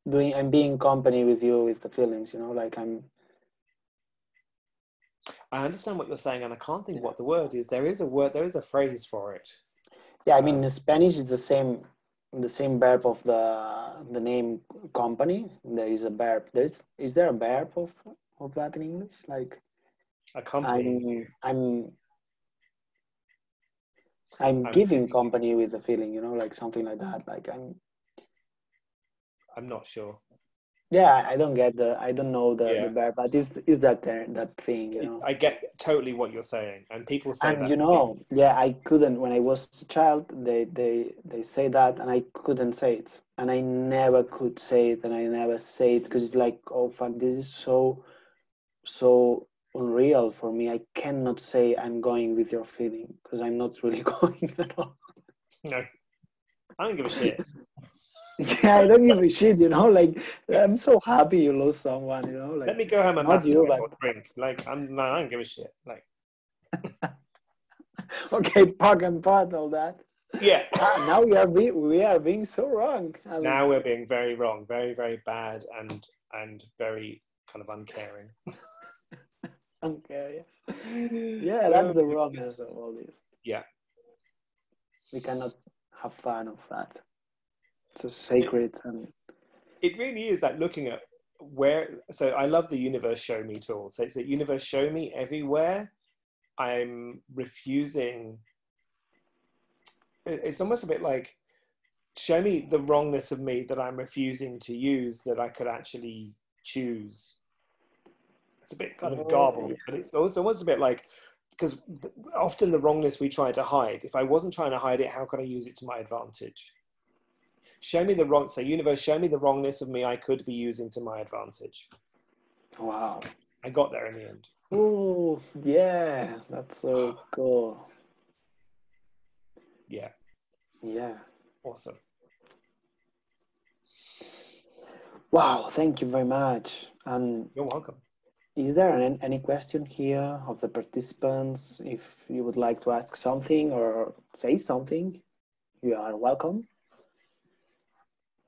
I'm being company with you with the feelings, you know, like I'm, I understand what you're saying, and I can't think yeah. what the word is. There is a word. There is a phrase for it. Yeah, I mean, Um, in Spanish is the same verb of the name company. There is a verb. Is there a verb of that in English? Like accompanying you. I'm I'm. giving company with a feeling, you know, like something like that. Like I'm not sure. yeah, I don't know the Yeah. verb, but is that there, that thing, you know? I get totally what you're saying, and people say And that you to me. know, yeah, I couldn't when I was a child. They say that, and I couldn't say it, and I never could say it, and I never say it because it's like, oh fuck, this is so unreal for me. I cannot say I'm going with your feeling because I'm not really going at all. No, I don't give a shit. Yeah, I don't give a shit, you know. Like I'm so happy you lost someone, you know. Let Like me go home and not you, masturbate but or drink. Like, no, I don't give a shit. Like, okay, pug and pot, all that. yeah. Ah, now we are being so wrong, Alun. Now we're being very wrong, very, very bad, and very kind of uncaring. Okay, yeah. Yeah, that's Oh, the wrongness of all this. yeah. We cannot have fun of that. It's a So sacred and it really is like looking at where. So I love the universe show me tool. So it's a universe show me everywhere. I'm refusing. It's almost a bit like show me the wrongness of me that I'm refusing to use that I could actually choose. It's a bit kind of oh garbled, yeah. but it's also almost a bit like, because often the wrongness we try to hide. If I wasn't trying to hide it, how could I use it to my advantage? Show me the wrong. So universe, show me the wrongness of me I could be using to my advantage. Wow. I got there in the end. Oh yeah, that's so cool. Yeah, Yeah. awesome. Wow, thank you very much. And You're welcome. is there any question here of the participants? If you would like to ask something or say something, you are welcome.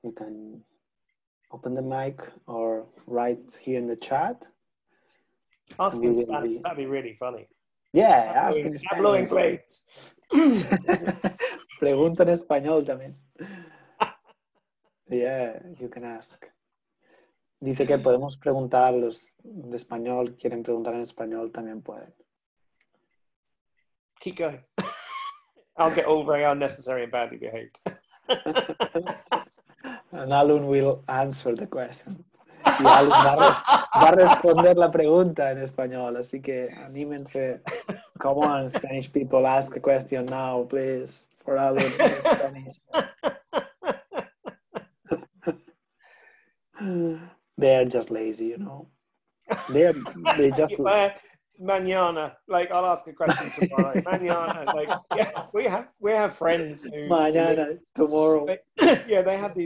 You can open the mic or write here in the chat, and Ask we in will Spanish. be. That'd be really funny. Yeah, ask in Hablo Spanish. inglés. Pregunta en español también. Yeah, you can ask. Dice que podemos preguntar, los de español quieren preguntar en español, también pueden. Keep going. I'll get all very unnecessary and badly behaved. And Alun will answer the question. Y Alun va a responder la pregunta en español, así que anímense. Come on, Spanish people, ask a question now, please, for Alun in Spanish. They're just lazy, you know. They just Mañana, like I'll ask a question tomorrow. Mañana, like yeah, we have friends who mañana, tomorrow. Yeah, they have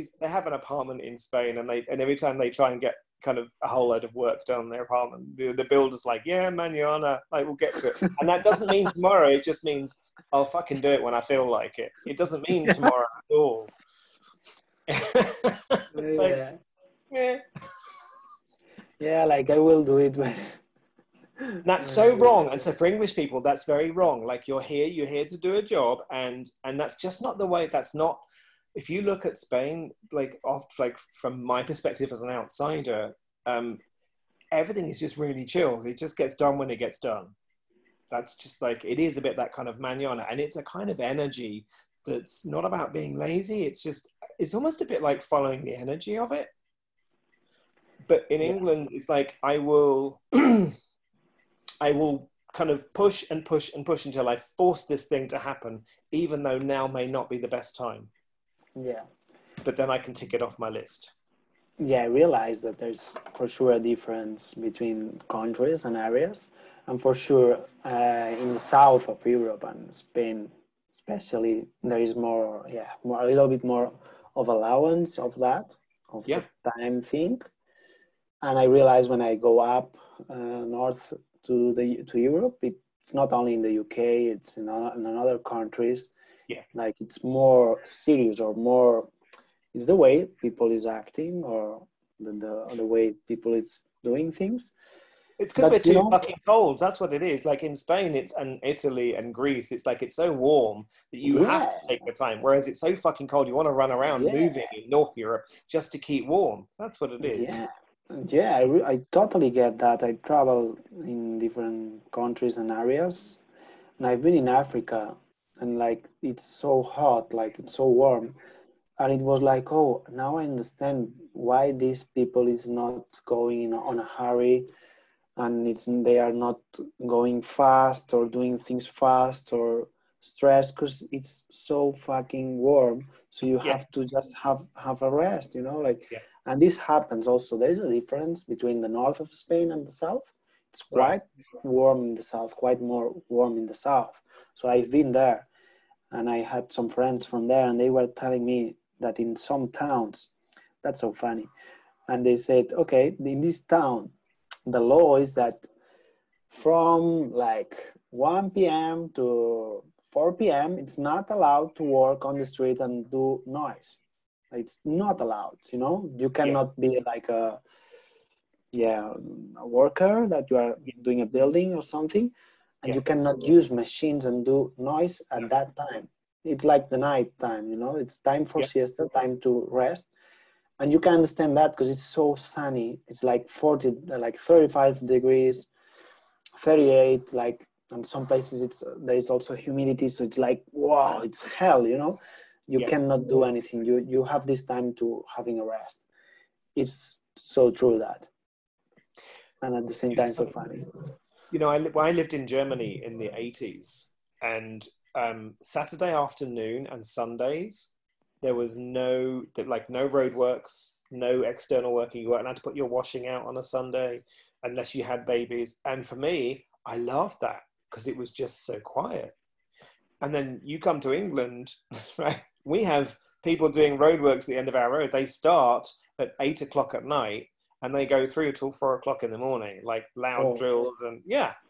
an apartment in Spain, and every time they try and get kind of a whole load of work done in their apartment, the builder's like, yeah, mañana, like we'll get to it, and that doesn't mean tomorrow. It just means I'll fucking do it when I feel like it. It doesn't mean tomorrow at all. It's like, yeah. Yeah, like I will do it when. That's so wrong. And so for English people, that's very wrong. Like you're here to do a job, and that's just not the way. That's not. If you look at Spain, like from my perspective as an outsider, everything is just really chill. It just gets done when it gets done. That's just like, it is a bit that kind of manana, and it's a kind of energy that's not about being lazy. It's almost a bit like following the energy of it. But in England, it's like I will kind of push and push and push until I force this thing to happen, even though now may not be the best time. Yeah. But then I can tick it off my list. Yeah, I realize that there's for sure a difference between countries and areas. And for sure, in the south of Europe and Spain, especially, there is a little bit more of allowance of that, of the time thing. And I realize when I go up north to Europe, it's not only in the UK, it's in other countries. Yeah. Like it's more serious or more, it's the way people is acting or the way people is doing things. It's because we're too fucking cold. That's what it is. Like in Spain, and Italy and Greece, it's like it's so warm that you have to take the time. Whereas it's so fucking cold, you want to run around moving in North Europe just to keep warm. That's what it is. Yeah, I totally get that. I travel in different countries and areas, and I've been in Africa, and like it's so hot, like it's so warm, and it was like, oh, now I understand why these people is not going on a hurry, and they are not going fast or doing things fast or stressed because it's so fucking warm. So you have to just have a rest, you know, like. Yeah. And this happens also. There's a difference between the north of Spain and the south. It's quite warm in the south, quite more warm in the south. So I've been there, and I had some friends from there, and they were telling me that in some towns, that's so funny. And they said, okay, in this town, the law is that from like 1 p.m. to 4 p.m., it's not allowed to work on the street and do noise. It's not allowed, you know? You cannot be like a worker that you are doing a building or something, and you cannot use machines and do noise at that time. It's like the night time, you know? It's time for siesta, time to rest. And you can understand that because it's so sunny. It's like 35 degrees, 38, like, and some places there is also humidity. So it's like, wow, it's hell, you know? You cannot do anything. You have this time to having a rest. It's so true that. And at the same time, so funny. You know, I lived in Germany in the 80s, and Saturday afternoon and Sundays, there was no roadworks, no external working. You weren't allowed to put your washing out on a Sunday unless you had babies. And for me, I loved that because it was just so quiet. And then you come to England, right? We have people doing roadworks at the end of our road. They start at 8 o'clock at night, and they go through till 4 o'clock in the morning, like loud drills, and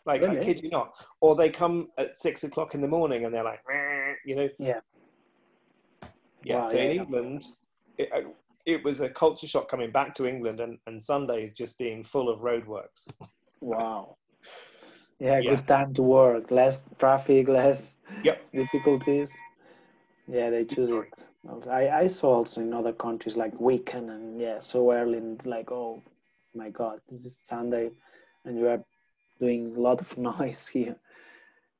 like really? I kid you not. Or they come at 6 o'clock in the morning and they're like, you know. Yeah. Yeah. Wow, so in England, it was a culture shock coming back to England, and Sundays just being full of roadworks. Wow. Yeah, good time to work, less traffic, less difficulties. Yeah, they choose it. I saw also in other countries like weekend and so early, and it's like, oh my God, this is Sunday and you are doing a lot of noise here.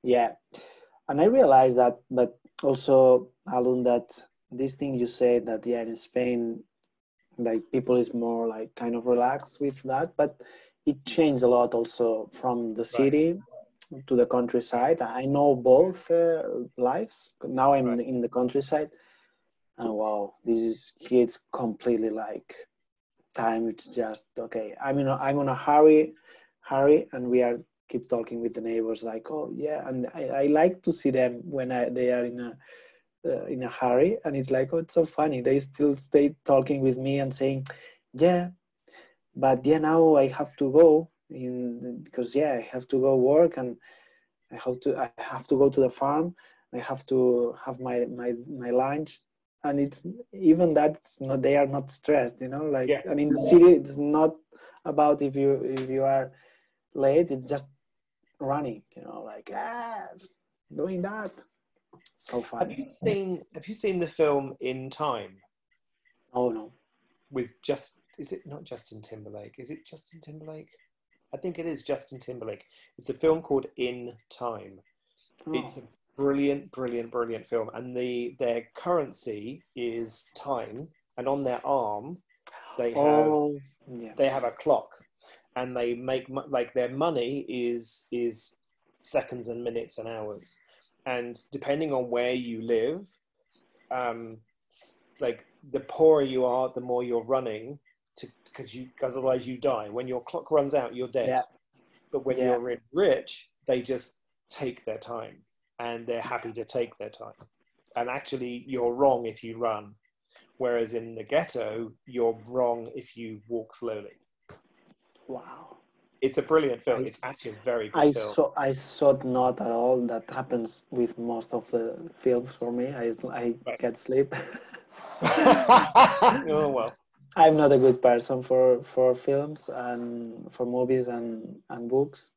Yeah. And I realized that, but also, Alun, that this thing you said that, in Spain, like people is more like kind of relaxed with that, but it changed a lot also from the city to the countryside. I know both lives. Now I'm in the countryside, and wow, it's completely like time. It's just okay. I'm on a hurry, and we are keep talking with the neighbors like, oh yeah, and I like to see them when they are in a hurry, and it's like, oh, it's so funny. They still stay talking with me and saying, yeah, but now I have to go because I have to go work, and I have to go to the farm. I have to have my lunch, and it's even that's not, they are not stressed, like, and in the city it's not about if you are late, it's just running, like doing that. So funny. Have you seen the film In Time? Oh no. With is it not Justin Timberlake? Is it Justin Timberlake? I think it is Justin Timberlake. It's a film called In Time. Oh. It's a brilliant, brilliant, brilliant film. And their currency is time. And on their arm, they have a clock. And they make, like, their money is seconds and minutes and hours. And depending on where you live, like, the poorer you are, the more you're running, because otherwise you die. When your clock runs out, you're dead. Yeah. But when you're rich, they just take their time, and they're happy to take their time. And actually, you're wrong if you run, whereas in the ghetto, you're wrong if you walk slowly. Wow. It's a brilliant film. It's actually a very good film. I saw not at all. That happens with most of the films for me. I get sleep. Oh, well. I'm not a good person for films and for movies and books.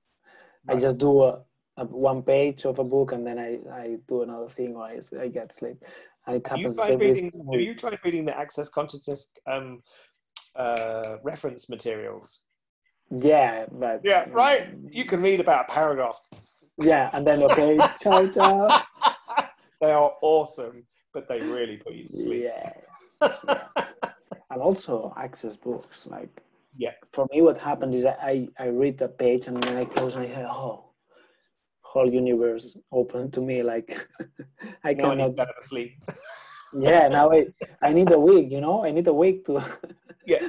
Right. I just do one page of a book, and then I do another thing, or I get sleep. And it happens the same with movies. Have you tried reading the Access Consciousness reference materials? Yeah, but... Yeah, right? You can read about a paragraph. Yeah, and then, okay, ciao, ciao. They are awesome, but they really put you to sleep. Yeah. And also access books. Like, for me, what happened is I read the page, and then I close and I say, oh, whole universe open to me. Like, I now cannot... I need better sleep. Yeah, now I need a week, I need a week to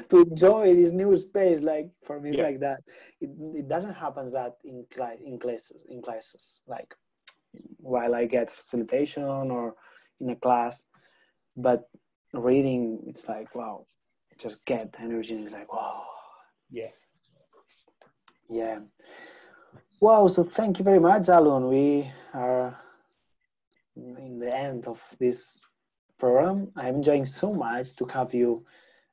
to enjoy this new space. Like, for me, it's like that. It doesn't happen that in classes, like while I get facilitation or in a class, but reading, it's like, wow, just get energy, and it's like, wow. Yeah. Wow, so thank you very much, Alun. We are in the end of this program. I'm enjoying so much to have you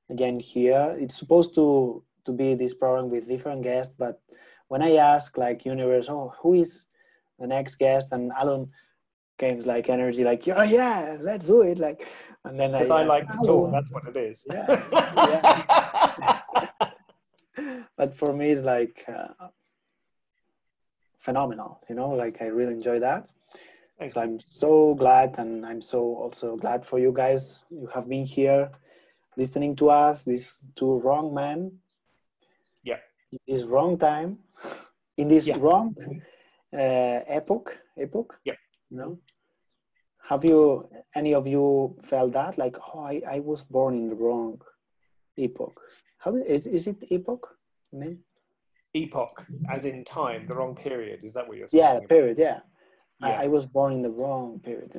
again here. It's supposed to be this program with different guests, but when I ask, like, universe, oh, who is the next guest, and Alun came like energy, like, yeah, let's do it, like, and then because I like to talk. That's what it is. But for me, it's like phenomenal. Like, I really enjoy that. So I'm so glad, and I'm so also glad for you guys. You have been here listening to us, these two wrong men. Yeah. In this wrong time, in this wrong epoch. Yeah. Have any of you felt that? Like, oh, I was born in the wrong epoch. Is it epoch? Name? Epoch, as in time, the wrong period. Is that what you're saying? Yeah, period. Yeah. I was born in the wrong period.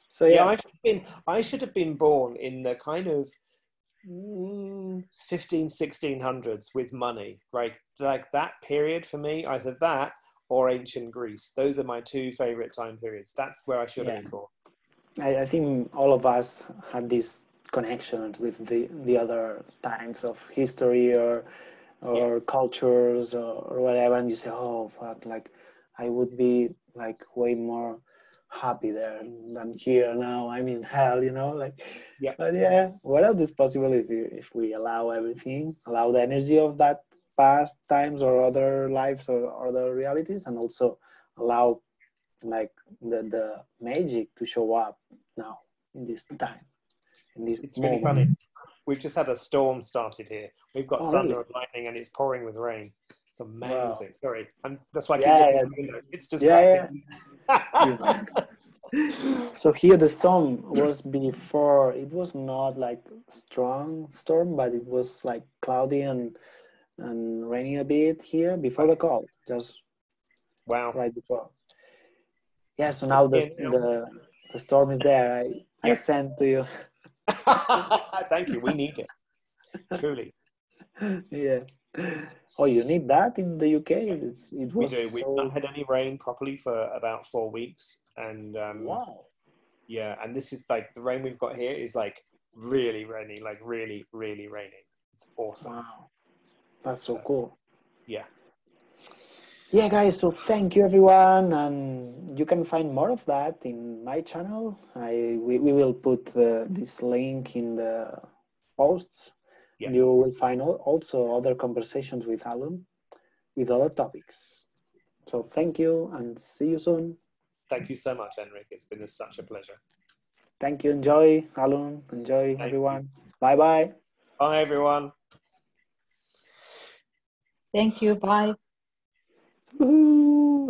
So I should have been born in the kind of 1600s with money, right? Like that period for me, either that or ancient Greece. Those are my two favorite time periods. That's where I should have Yeah, been born. I think all of us had this connection with the other times of history Yeah, or cultures or whatever, and you say, oh fuck, like I would be like way more happy there than here now. I'm in hell, you know, like. yeah, But yeah, what else is possible if we allow everything, allow the energy of that past times or other lives or other realities, and also allow like the magic to show up now in this time, in this it's really moment. funny. We've just had a storm started here. We've got Oh thunder really? and lightning, and it's pouring with rain. It's Wow. amazing. Sorry, and that's why I keep Yeah, looking yeah, at the window. It's yeah, distracting. yeah. So here the storm was before. It was not like strong storm, but it was like cloudy and raining a bit here before the Okay. call, just Wow. right before. Yeah. So It's now here now. the storm is there. I Yep. sent to you. Thank you. We need it. Truly. Yeah. Oh, you need that in the UK. Yep. It We was do. We've not so had any rain properly for about 4 weeks. And wow. yeah, and this is like the rain we've got here is like really rainy, like really, really raining. It's awesome. Wow. That's so So cool. yeah. Yeah, guys, so thank you everyone, and you can find more of that in my channel. We will put this link in the posts, Yeah. and you will find also other conversations with Alun with other topics. So thank you and see you soon. Thank you so much, Enric. It's been such a pleasure. Thank you. Enjoy, Alun. Enjoy, Thank you. everyone. Bye bye. Bye, everyone. Thank you. Bye. Woohoo!